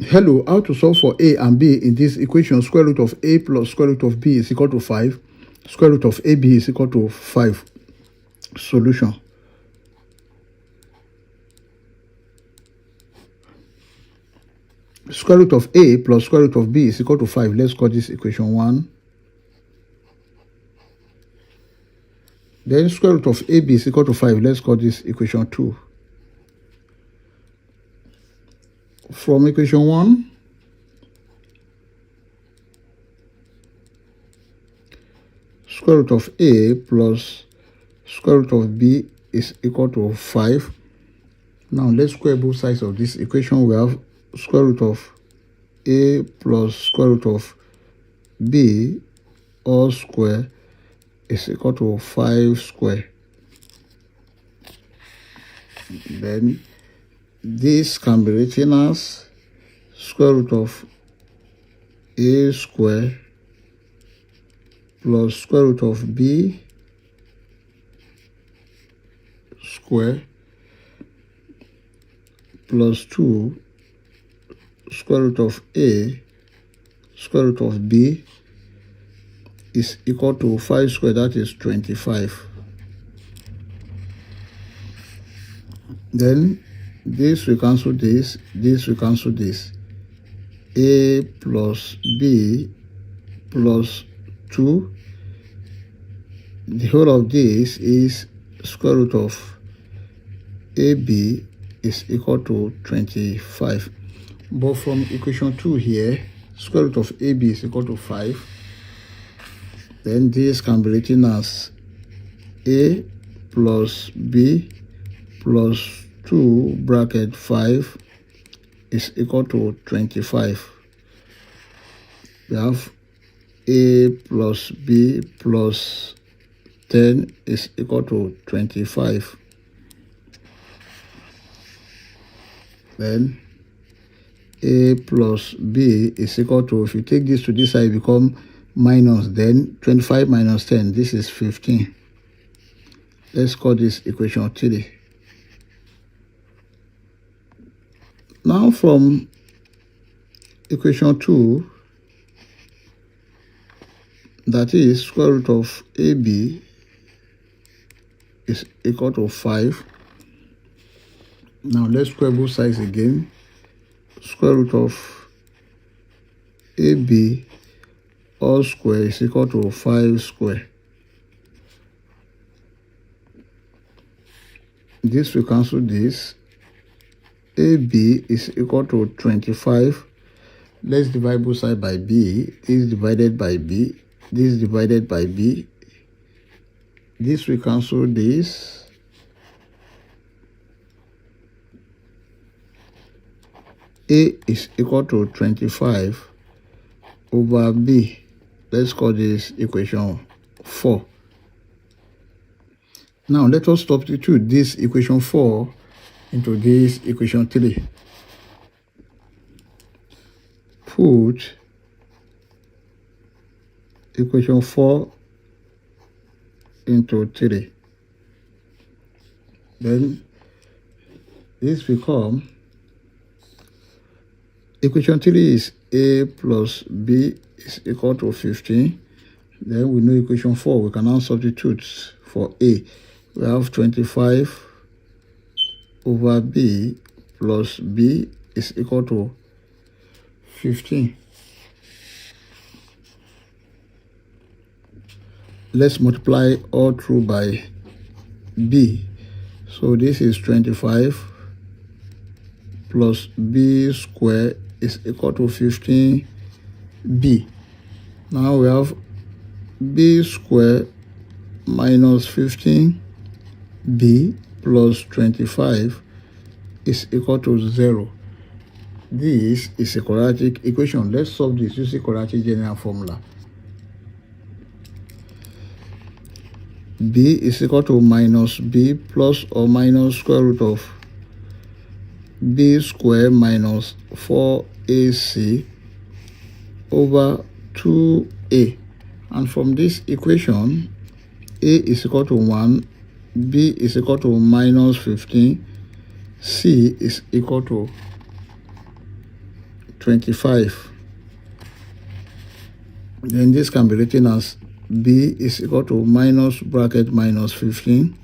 Hello, how to solve for a and b in this equation? Square root of a plus square root of b is equal to 5. Square root of ab is equal to 5. Solution. Square root of a plus square root of b is equal to 5. Let's call this equation 1. Then square root of ab is equal to 5. Let's call this equation 2. From equation 1, square root of a plus square root of b is equal to 5. Now let's square both sides of this equation. We have square root of a plus square root of b all square is equal to 5 square. Then this can be written as square root of a square plus square root of b square plus 2 square root of a square root of b is equal to 5 square, that is 25. Then this will cancel this, this will cancel this. A plus b plus 2, the whole of this is square root of ab is equal to 25. But from equation 2 here, square root of ab is equal to 5. Then this can be written as a plus b plus 2 bracket 5 is equal to 25. We have a plus b plus 10 is equal to 25. Then a plus b is equal to, if you take this to this side, become minus, then 25 minus 10, this is 15. Let's call this equation 3. Now from equation 2, that is square root of ab is equal to 5. Now let's square both sides again. Square root of ab all square is equal to 5 square. This will cancel this. AB is equal to 25. Let's divide both sides by b. This divided by b. This divided by b. This will cancel this. A is equal to 25 over b. Let's call this equation 4. Now let us substitute this equation 4 into this equation 3. Put equation 4 into 3. Then this become equation 3 is a plus b is equal to 15. Then we know equation 4. We can now substitute for a. We have 25 over b plus b is equal to 15. Let's multiply all through by b. So this is 25 plus b square is equal to 15b. Now we have b square minus 15b plus 25 is equal to 0. This is a quadratic equation. Let's solve this using quadratic general formula. B is equal to minus b plus or minus square root of b square minus 4ac over 2a. And from this equation, a is equal to 1, b is equal to minus 15, c is equal to 25. Then this can be written as b is equal to minus bracket minus 15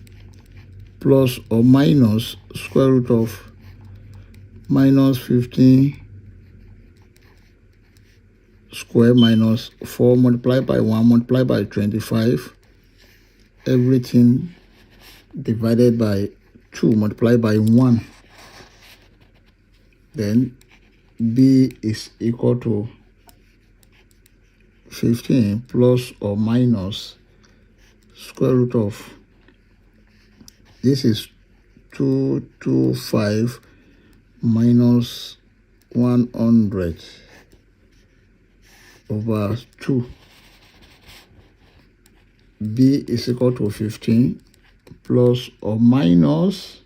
plus or minus square root of minus 15 square minus 4 multiplied by 1 multiplied by 25, everything divided by 2 multiplied by 1. Then b is equal to 15 plus or minus square root of, this is 225 minus 100 over 2. b is equal to 15 plus or minus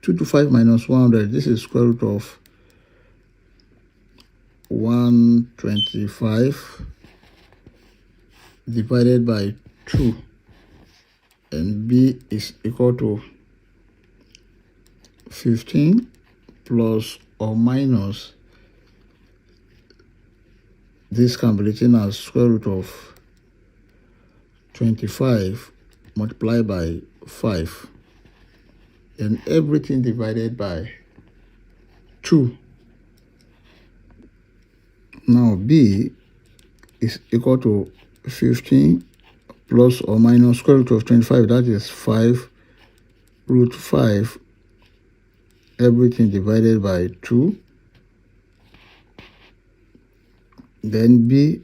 225 minus 100. This is square root of 125 divided by 2, and b is equal to 15 plus or minus, this can be written as square root of 25 multiplied by 5, and everything divided by 2. Now b is equal to 15 plus or minus square root of 25, that is 5 root 5, everything divided by 2. Then b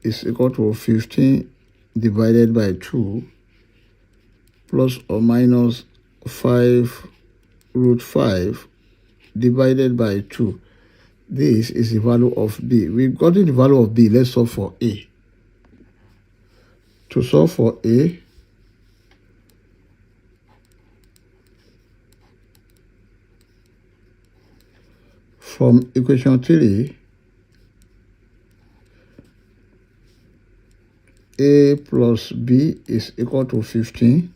is equal to 15 divided by 2 plus or minus 5 root 5 divided by 2. This is the value of b. We've gotten the value of b. Let's solve for a. To solve for a, from equation 3, a plus b is equal to 15.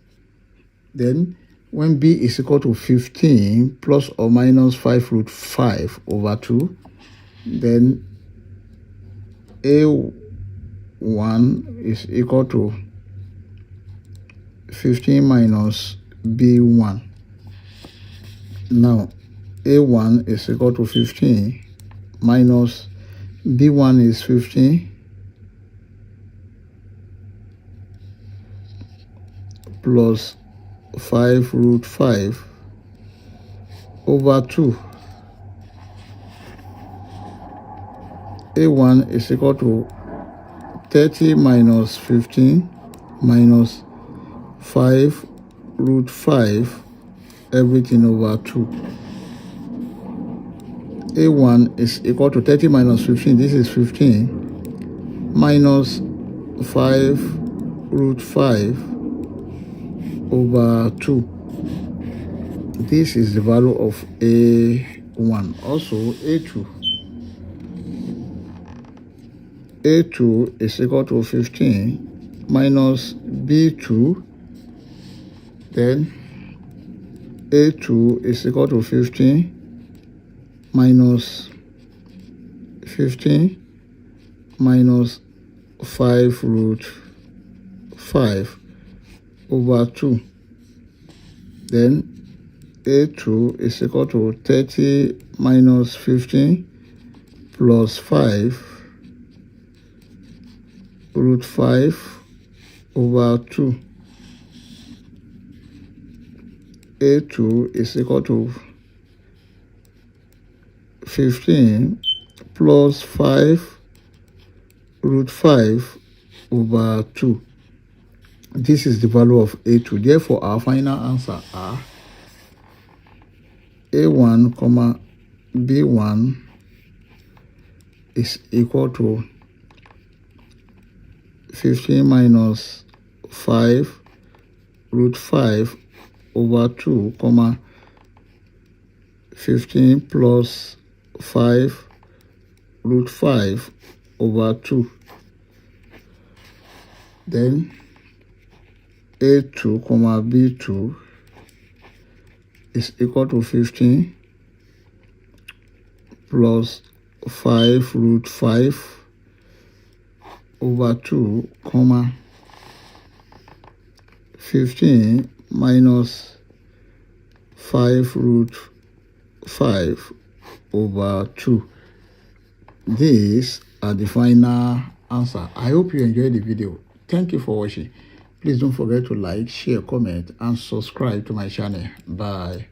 Then when b is equal to 15 plus or minus 5 root 5 over 2, then a1 is equal to 15 minus b1. Now a1 is equal to 15 minus b1 is 15 plus 5 root 5 over 2. a1 is equal to 30 minus 15 minus 5 root 5, everything over 2. a1 is equal to 30 minus 15, this is 15, minus 5 root 5 over 2. This is the value of a1. Also a2. a2 is equal to 15 minus b2. Then a2 is equal to 15 minus 15 minus 5 root 5 over 2. Then a2 is equal to 30 minus 15 plus 5 root 5 over 2. a2 is equal to 15 plus 5 root 5 over 2. This is the value of a2. Therefore, our final answer are a1, b1 is equal to 15 minus 5 root 5 over 2, 15 plus 5 root 5 over 2. Then a2, b2 is equal to 15 plus 5 root 5 over 2, comma, 15 minus 5 root 5 over 2. These are the final answer. I hope you enjoyed the video. Thank you for watching. Please don't forget to like, share, comment, and subscribe to my channel. Bye.